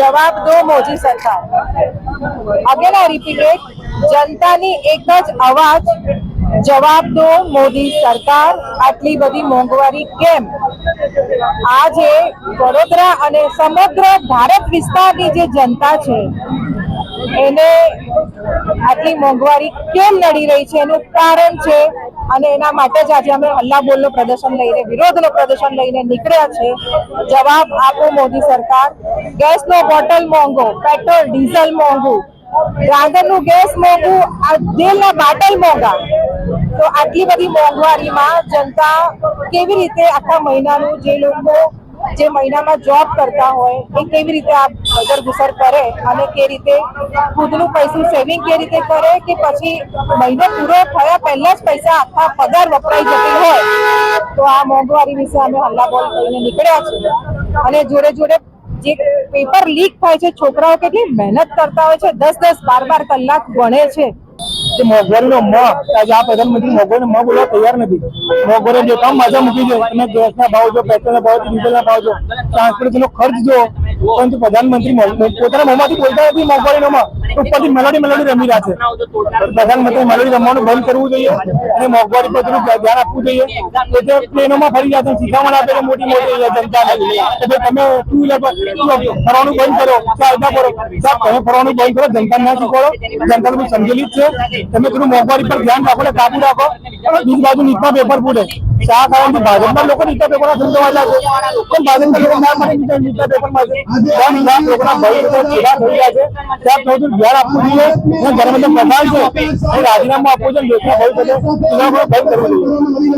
जवाब दो मोदी सरकार। अगेन आई रिपीट, जनतानी एक ज अवाज, जवाब दो मोदी सरकार। आटली बधी मोंघवारी केम? આજે વડોદરા અને સમગ્ર ભારત વિસ્તારની જે જનતા છે એને આટલી મોંઘવારી કેમ નડી રહી છે એનું કારણ છે અને એના માટે જ આજે અમે હલ્લા બોલનું પ્રદર્શન લઈને, વિરોધનું પ્રદર્શન લઈને નીકળ્યા છે। જવાબ આપો મોદી સરકાર। ગેસનો બોટલ મોંઘો, પેટ્રોલ ડીઝલ મોંઘું, રાંધણનું ગેસ મોંઘું, તેલના બાટલ મોંઘા। તો આટલી બધી મોંઘવારીમાં જનતા કેવી રીતે આખા મહિનાનું જે લોકો જે મહિનામાં જોબ કરતા હોય એ કેવી રીતે આ ગુજર ગુસર કરે અને કે રીતે ખુદનું પૈસું સેવિંગ કે રીતે કરે કે પછી મહિનો પૂરો થયા પહેલા જ પૈસા આખા પગાર વપરાઈ જતી હોય। તો આ મોંઘવારી વિશે અમે હલ્લાબોલ કરીને નીકળ્યા છે અને જોડે જોડે જે પેપર લીક થાય છે, છોકરાઓ કેટલી મહેનત કરતા હોય છે, 10-10, 12-12 કલાક ભણે છે। મોંઘવારીનો આજે આ પ્રધાનમંત્રી મોંઘવારીનો બોલવા તૈયાર નથી। મોંઘવારી જે કામ માથા મૂકી છે, તમે ગેસના ભાવ જો, પેટ્રોલના ભાવ જો, ડીઝલના ભાવ જો, ટ્રાન્સપોર્ટેશનનો ખર્ચ જો, પરંતુ પ્રધાનમંત્રી પોતાના મોંમાંથી બોલતા નથી મોંઘવારીનોમાં, ઉપરથી મેલોડી રમી રહ્યા છે। પ્રધાનમંત્રી મેલોડી રમવાનું બંધ કરવું જોઈએ અને મોંઘવારી પર થોડું ધ્યાન આપવું જોઈએ। એટલે પ્લેનોમાં ફરી જાય શિખામણ આપે છે મોટી જનતાને કે તમે ટુ વ્હીલર પર ફરવાનું બંધ કરો, ચાલતા કરો, તમે ફરવાનું બંધ કરો, જનતાને ના શીખવાડો। જનતા તો સમજેલી જ છે। તમે થોડું મોંઘવારી પર ધ્યાન રાખો ને કાબુ રાખો। બીજી બાજુ નીટના પેપર ફૂટે, શા કારણથી ભાજપના લોકો નીટના પેપરના સમજવાના છે, પણ ભાજપના લોકો ના માટે નીટના પેપરમાં છે, લોકોના ભવિષ્ય ભેગા થઈ ગયા છે। ત્યાં થોડું ધ્યાન આપવું જોઈએ અને ધર્મેન્દ્ર પ્રધાન છે એ રાજીનામું આપવું જોઈએ, દેશના ભવિષ્ય બંધ કરવું જોઈએ।